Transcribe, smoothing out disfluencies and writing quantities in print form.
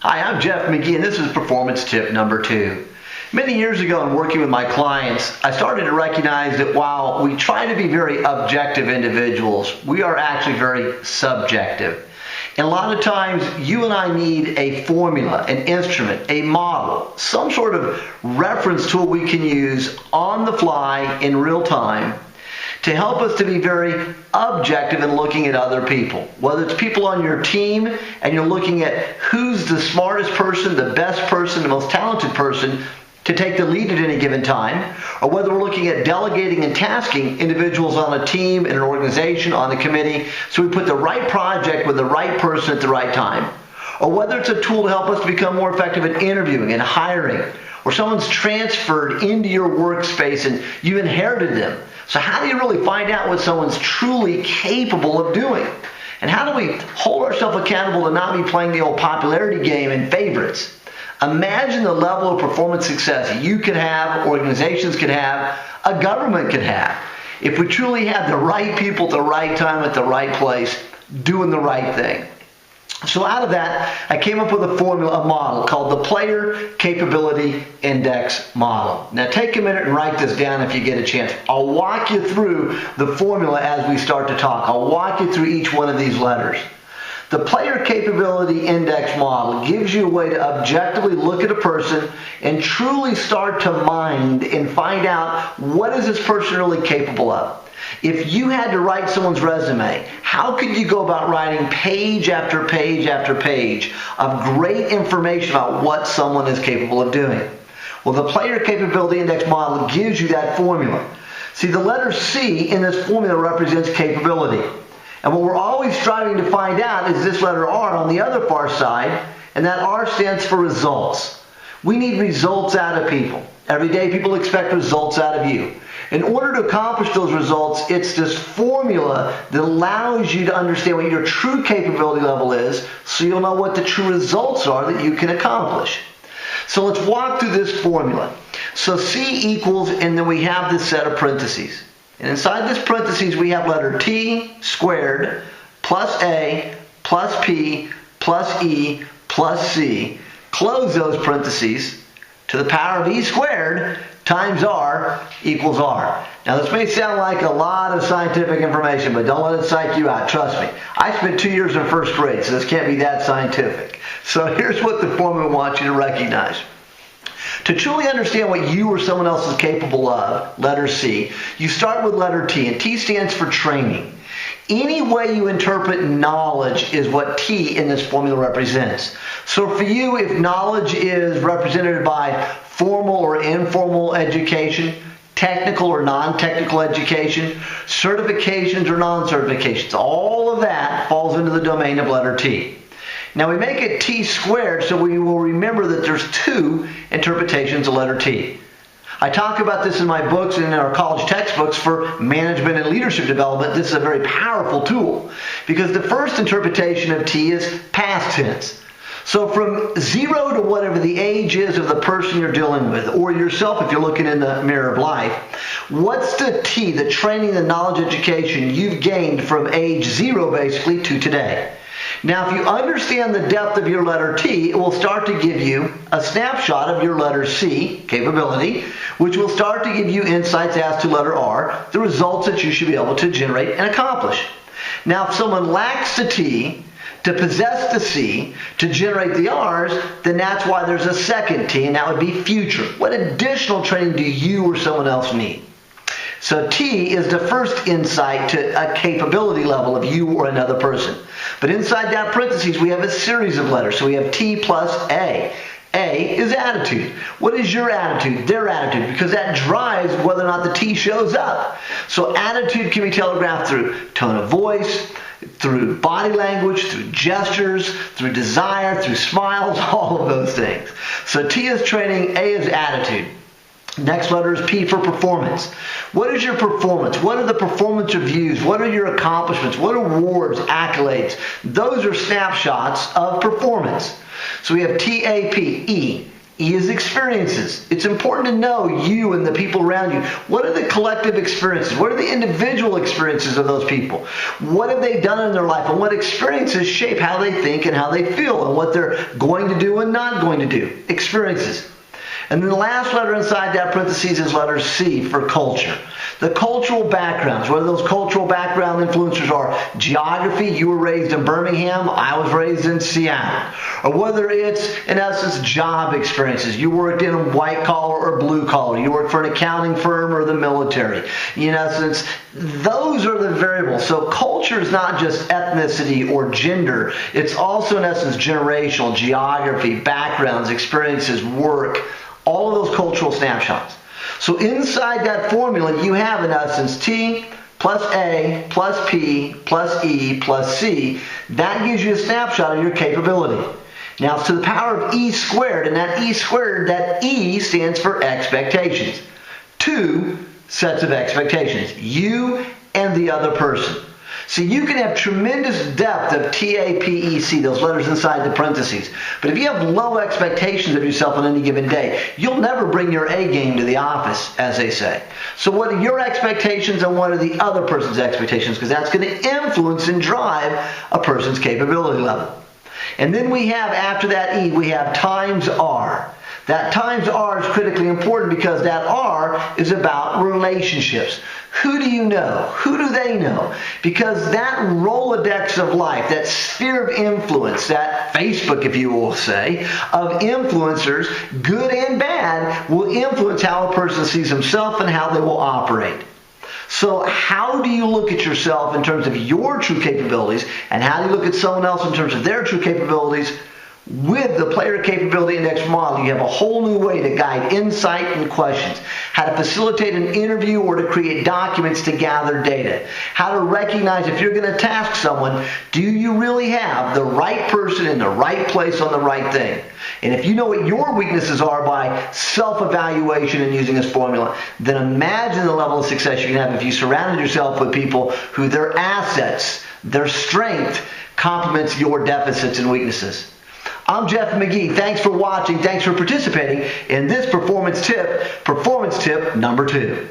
Hi, I'm Jeff Magee, and this is performance tip number 2. Many years ago in working with my clients, I started to recognize that while we try to be very objective individuals, we are actually very subjective. And a lot of times, you and I need a formula, an instrument, a model, some sort of reference tool we can use on the fly in real time to help us to be very objective in looking at other people. Whether it's people on your team and you're looking at who's the smartest person, the best person, the most talented person to take the lead at any given time, or whether we're looking at delegating and tasking individuals on a team, in an organization, on a committee, so we put the right project with the right person at the right time, or whether it's a tool to help us to become more effective at interviewing and hiring, or someone's transferred into your workspace and you inherited them. So how do you really find out what someone's truly capable of doing? And how do we hold ourselves accountable to not be playing the old popularity game and favorites? Imagine the level of performance success you could have, organizations could have, a government could have, if we truly had the right people at the right time at the right place doing the right thing. So out of that, I came up with a formula, a model called the Player Capability Index Model. Now take a minute and write this down if you get a chance. I'll walk you through the formula as we start to talk. I'll walk you through each one of these letters. The Player Capability Index Model gives you a way to objectively look at a person and truly start to mind and find out what is this person really capable of. If you had to write someone's resume, how could you go about writing page after page after page of great information about what someone is capable of doing? Well, the Player Capability Index Model gives you that formula. See, the letter C in this formula represents capability. And what we're always striving to find out is this letter R on the other far side, and that R stands for results. We need results out of people. Every day people expect results out of you. In order to accomplish those results, it's this formula that allows you to understand what your true capability level is, so you'll know what the true results are that you can accomplish. So let's walk through this formula. So C equals, and then we have this set of parentheses. And inside this parentheses, we have letter T squared plus A plus P plus E plus C. Close those parentheses to the power of E squared times R equals R. Now this may sound like a lot of scientific information, but don't let it psych you out. Trust me. I spent 2 years in first grade, so this can't be that scientific. So here's what the formula wants you to recognize. To truly understand what you or someone else is capable of, letter C, you start with letter T, and T stands for training. Any way you interpret knowledge is what T in this formula represents. So for you, if knowledge is represented by formal or informal education, technical or non-technical education, certifications or non-certifications, all of that falls into the domain of letter T. Now we make it T squared so we will remember that there's two interpretations of letter T. I talk about this in my books and in our college textbooks for management and leadership development. This is a very powerful tool because the first interpretation of T is past tense. So from 0 to whatever the age is of the person you're dealing with, or yourself if you're looking in the mirror of life, what's the T, the training, the knowledge, education you've gained from age 0 basically to today? Now, if you understand the depth of your letter T, it will start to give you a snapshot of your letter C, capability, which will start to give you insights as to letter R, the results that you should be able to generate and accomplish. Now, if someone lacks the T, to possess the C, to generate the R's, then that's why there's a second T, and that would be future. What additional training do you or someone else need? So T is the first insight to a capability level of you or another person. But inside that parentheses, we have a series of letters. So we have T plus A. A is attitude. What is your attitude? Their attitude, because that drives whether or not the T shows up. So attitude can be telegraphed through tone of voice, through body language, through gestures, through desire, through smiles, all of those things. So T is training, A is attitude. Next letter is P for performance. What is your performance? What are the performance reviews? What are your accomplishments? What awards, accolades? Those are snapshots of performance. So we have TAP, E. E is experiences. It's important to know you and the people around you. What are the collective experiences? What are the individual experiences of those people? What have they done in their life, and what experiences shape how they think and how they feel and what they're going to do and not going to do? Experiences. And then the last letter inside that parentheses is letter C for culture. The cultural backgrounds, whether those cultural background influencers are geography, you were raised in Birmingham, I was raised in Seattle. Or whether it's, in essence, job experiences. You worked in white collar or blue collar. You worked for an accounting firm or the military. In essence, those are the variables. So culture is not just ethnicity or gender. It's also, in essence, generational, geography, backgrounds, experiences, work, all of those cultural snapshots. So inside that formula, you have, in essence, T plus A plus P plus E plus C. That gives you a snapshot of your capability. Now, it's to the power of E squared, and that E squared, that E stands for expectations. Two sets of expectations, you and the other person. So you can have tremendous depth of TAPEC, those letters inside the parentheses. But if you have low expectations of yourself on any given day, you'll never bring your A game to the office, as they say. So what are your expectations and what are the other person's expectations? Because that's going to influence and drive a person's capability level. And then we have, after that E, we have times R. That times R is critically important because that R is about relationships. Who do you know? Who do they know? Because that Rolodex of life, that sphere of influence, that Facebook, if you will say, of influencers, good and bad, will influence how a person sees himself and how they will operate. So how do you look at yourself in terms of your true capabilities, and how do you look at someone else in terms of their true capabilities? With the Player Capability Index model, you have a whole new way to guide insight and questions, how to facilitate an interview or to create documents to gather data, how to recognize if you're going to task someone, do you really have the right person in the right place on the right thing? And if you know what your weaknesses are by self-evaluation and using this formula, then imagine the level of success you can have if you surrounded yourself with people who their assets, their strength, complements your deficits and weaknesses. I'm Jeff Magee. Thanks for watching. Thanks for participating in this performance tip number 2.